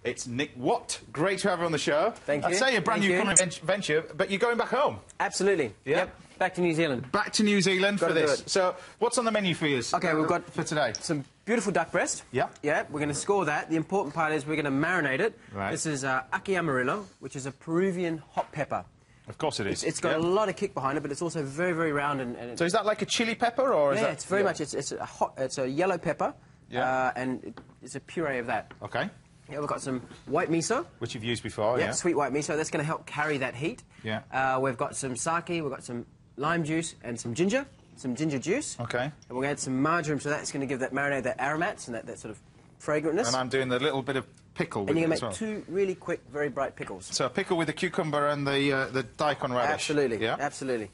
It's Nick Watt. Great to have you on the show. Thank you. I'd say a brand new venture, but you're going back home. Absolutely. Yeah. Yep. Back to New Zealand. Back to New Zealand for this. So, what's on the menu for you? Okay, we've got for today some beautiful duck breast. Yeah. Yeah, we're going to score that. The important part is we're going to marinate it. Right. This is ackee amarillo, which is a Peruvian hot pepper. Of course it is. It's got a lot of kick behind it, but it's also very, very round. And so is that like a chili pepper, or is that... Yeah, it's very much. It's a yellow pepper. Yeah. And it's a puree of that. Okay. Yeah, we've got some white miso. Which you've used before, yeah. Sweet white miso. That's going to help carry that heat. Yeah. We've got some sake, we've got some lime juice and some ginger juice. Okay. And we're going to add some marjoram, so that's going to give that marinade that aromats and that sort of fragrantness. And I'm doing a little bit of pickle with it. And you're going going to make two really quick, very bright pickles. So a pickle with the cucumber and the daikon radish. Absolutely. Yeah. Absolutely.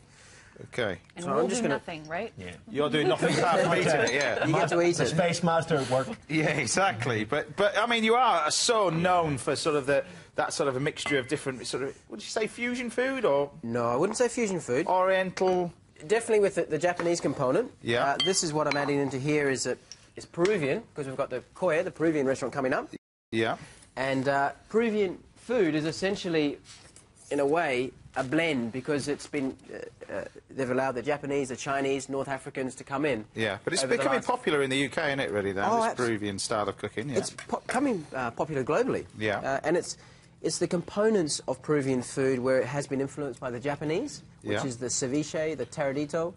Okay. And so we'll do nothing, right? Yeah. You're doing nothing apart from eating it, yeah. You get to eat it. The Space Master at work. Yeah, exactly. But I mean, you are so known for sort of that sort of a mixture of different sort of, would you say fusion food, or? No, I wouldn't say fusion food. Oriental? Definitely with the Japanese component. Yeah. This is what I'm adding into here is Peruvian, because we've got the Koya, the Peruvian restaurant coming up. Yeah. And Peruvian food is essentially, in a way, a blend, because it's been they've allowed the Japanese, the Chinese, North Africans to come in. Yeah, but it's becoming popular in the UK, isn't it, really, then, this Peruvian style of cooking? Yeah. It's becoming popular globally. Yeah. And it's the components of Peruvian food where it has been influenced by the Japanese, which is the ceviche, the taradito,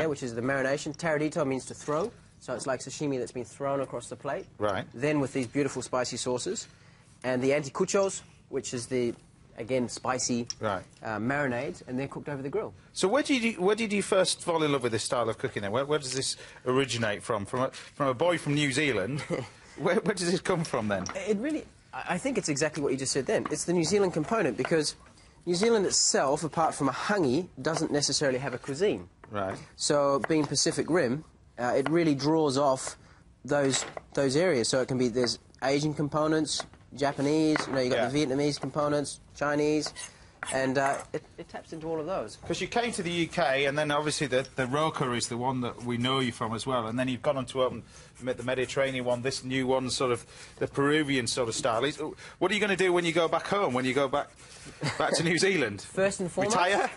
which is the marination. Taradito means to throw, so it's like sashimi that's been thrown across the plate. Right. Then with these beautiful spicy sauces. And the anticuchos, which is the, again, spicy marinades, and they're cooked over the grill. So where did you first fall in love with this style of cooking then? Where does this originate from? From a boy from New Zealand? where does this come from then? It really... I think it's exactly what you just said then. It's the New Zealand component, because New Zealand itself, apart from a hangi, doesn't necessarily have a cuisine. Right. So, being Pacific Rim, it really draws off those areas. So it can be, there's Asian components, Japanese, you know, you've got the Vietnamese components, Chinese, and it taps into all of those. Because you came to the UK, and then obviously the Roka is the one that we know you from as well, and then you've gone on to open the Mediterranean one, this new one, sort of the Peruvian sort of style. What are you going to do when you go back home, when you go back to New Zealand? First and foremost... Retire?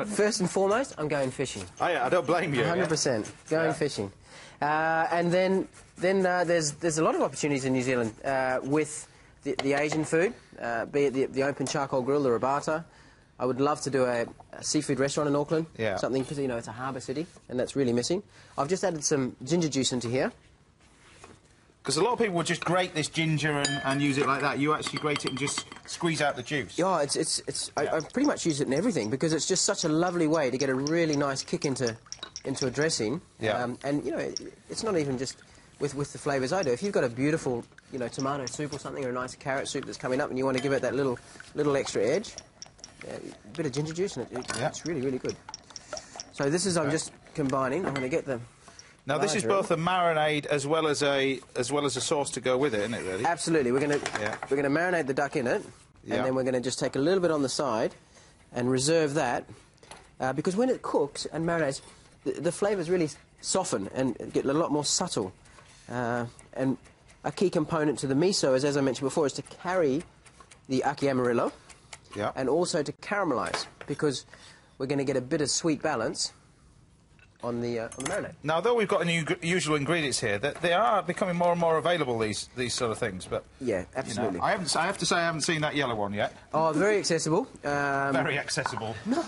First and foremost, I'm going fishing. Oh, yeah, I don't blame you. 100%. Going fishing. And then there's a lot of opportunities in New Zealand with the Asian food, be it the open charcoal grill, the rabata. I would love to do a seafood restaurant in Auckland. Yeah. Something, because, you know, it's a harbour city, and that's really missing. I've just added some ginger juice into here. Because a lot of people would just grate this ginger and use it like that. You actually grate it and just squeeze out the juice. Yeah, I pretty much use it in everything, because it's just such a lovely way to get a really nice kick into a dressing. Yeah. And, you know, it's not even just with the flavours I do. If you've got a beautiful, you know, tomato soup or something, or a nice carrot soup that's coming up, and you want to give it that little extra edge, a bit of ginger juice, and it's really, really good. So this is, I'm just combining. I'm going to get the... Now this is both a marinade as well as a sauce to go with it, isn't it? Really? Absolutely. We're going to marinate the duck in it, and then we're going to just take a little bit on the side and reserve that, because when it cooks and marinates, the flavours really soften and get a lot more subtle. And a key component to the miso is, as I mentioned before, is to carry the ackee amarillo, and also to caramelise, because we're going to get a bit of sweet balance on the marinade. Now, though we've got usual ingredients here, they are becoming more and more available, these sort of things. But yeah, absolutely. You know, I have to say I haven't seen that yellow one yet. Oh, very accessible. Very accessible. No.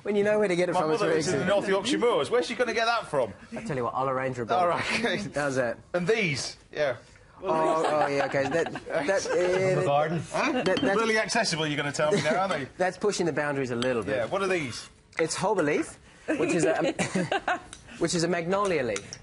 When you know where to get it from, it's very in the North Yorkshire Moors. Where's she going to get that from? I tell you what, I'll arrange her a bill. All right. Okay. How's that? And these, yeah. Oh, yeah, okay. That's really accessible, you're going to tell me now, aren't they? That's pushing the boundaries a little bit. Yeah, what are these? It's hoba leaf, which is a magnolia leaf.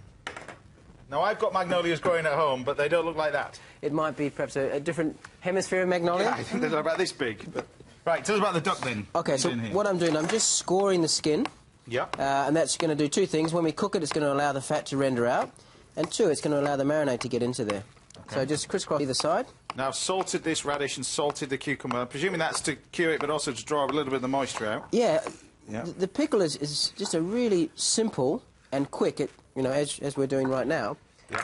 Now, I've got magnolias growing at home, but they don't look like that. It might be perhaps a different hemisphere of magnolia. Yeah, I think they're about this big. But... Right, tell us about the duck then. Okay, so what I'm doing, I'm just scoring the skin. Yeah. And that's going to do two things. When we cook it, it's going to allow the fat to render out. And two, it's going to allow the marinade to get into there. Okay. So just crisscross either side. Now, I've salted this radish and salted the cucumber. I'm presuming that's to cure it, but also to draw a little bit of the moisture out. Yeah. The pickle is just a really simple and quick, you know, as we're doing right now,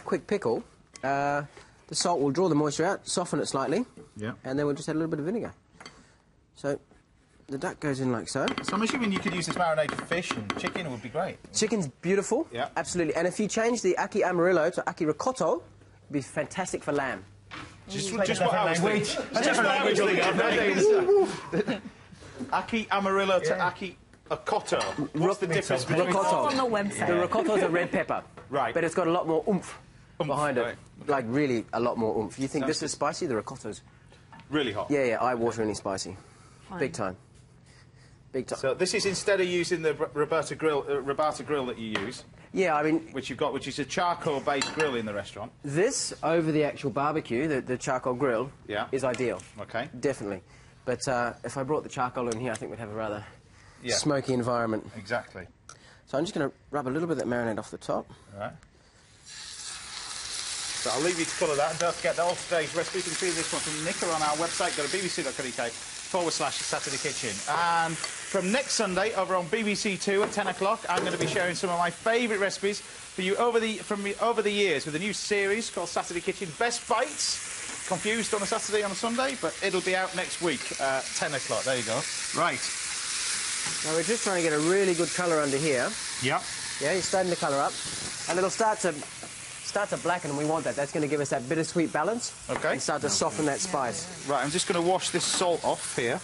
quick pickle. The salt will draw the moisture out, soften it slightly, Yeah. and then we'll just add a little bit of vinegar. So the duck goes in like so. So I'm assuming you could use this marinated fish and chicken. It would be great. Chicken's beautiful. Yeah. Absolutely. And if you change the aki amarillo to aki ricotta, it'd be fantastic for lamb. Just what I was thinking. Just what I was thinking. Aki amarillo to aki ricotta. What's the difference between... Ricotta. On the website. The ricotta's a red pepper. Right. But it's got a lot more oomph behind it. Right. Like, really a lot more oomph. You think Sounds this is spicy? The ricotta's... Really hot. Yeah, eye-wateringly spicy. Big time. Big time. So this is instead of using the Roberta grill that you use, Yeah, I mean... which you've got, which is a charcoal-based grill in the restaurant. This, over the actual barbecue, the charcoal grill, Yeah. is ideal. Okay. Definitely. But if I brought the charcoal in here, I think we'd have a rather Yeah. smoky environment. Exactly. So I'm just going to rub a little bit of that marinade off the top. All right. So I'll leave you to colour that, and don't forget that all today's recipes, you can see this one from Nicola on our website. Go to bbc.co.uk/Saturday Kitchen. And from next Sunday, over on BBC Two at 10 o'clock, I'm going to be sharing some of my favourite recipes for you over the years with a new series called Saturday Kitchen Best Bites. Confused on a Saturday, on a Sunday, but it'll be out next week, 10 o'clock. There you go. Right. Now we're just trying to get a really good colour under here. Yep. Yeah, you're starting to colour up. And it'll start to blacken, and we want that. That's going to give us that bittersweet balance. Okay. And start to soften that spice. Right, I'm just going to wash this salt off here,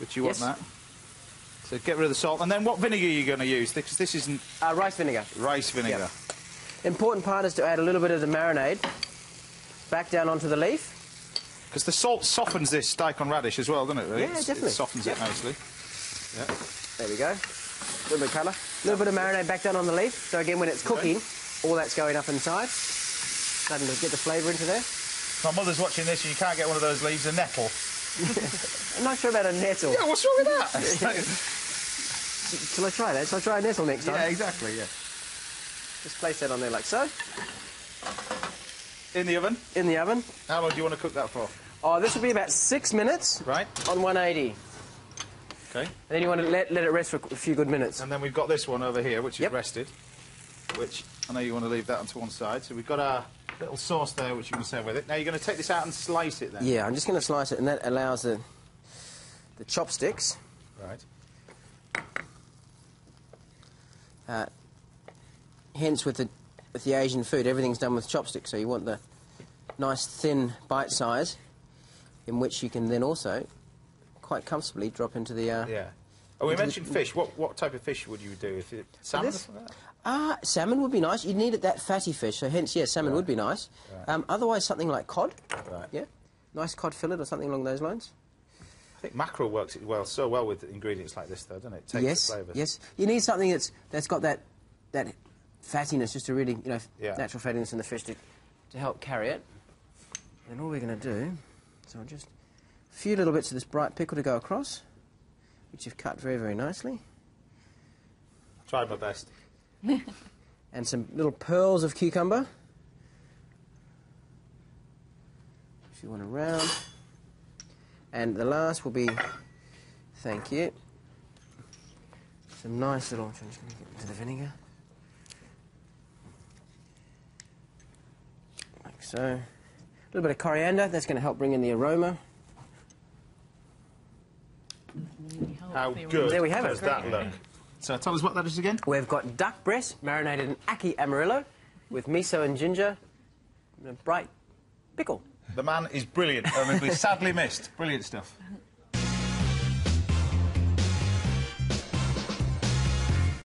which you want Yes. that. So get rid of the salt. And then what vinegar are you going to use? Because this isn't Rice vinegar. rice vinegar. Yep. Important part is to add a little bit of the marinade back down onto the leaf. Because the salt softens this daikon radish as well, doesn't it? Really? Yeah, definitely. It softens it nicely. Yeah. There we go. A little bit of colour. A little bit of marinade back down on the leaf. So again, when it's cooking, all that's going up inside. Starting to get the flavour into there. My mother's watching this, and you can't get one of those leaves, a nettle. I'm not sure about a nettle. Yeah, what's wrong with that? Shall I try that? Shall I try a nettle next time? Yeah, exactly, yeah. Just place that on there like so. In the oven? In the oven. How long do you want to cook that for? Oh, this will be about 6 minutes. Right. On 180. Okay. And then you want to let it rest for a few good minutes. And then we've got this one over here, which is Yep. rested, which I know you want to leave that onto one side. So we've got our little sauce there, which you can serve with it. Now you're going to take this out and slice it then? Yeah, I'm just going to slice it, and that allows the chopsticks. Right. Hence, with the Asian food, everything's done with chopsticks, so you want the nice thin bite size, in which you can then also quite comfortably drop into the. Yeah. Oh, we mentioned fish. What type of fish would you do? If it salmon or This? something like that? Salmon would be nice. You'd need it that fatty fish, so hence, yeah, salmon would be nice. Right. Otherwise, something like cod. Right. Yeah, nice cod fillet or something along those lines. I think mackerel works so well with ingredients like this, though, doesn't it? Takes Yes, the flavours. yes. You need something that's got that fattiness, just to really, Yeah. natural fattiness in the fish to help carry it. And all we're going to do, so I'll just a few little bits of this bright pickle to go across, which you've cut very, very nicely, Tried my best. and some little pearls of cucumber. If you want to round. And the last will be, thank you, some nice little, I'm just going to get into the vinegar. Like so. A little bit of coriander, that's going to help bring in the aroma. How good There we have it. does that look? So tell us what that is again. We've got duck breast marinated in aki amarillo with miso and ginger and a bright pickle. The man is brilliant. I mean, we sadly missed. Brilliant stuff.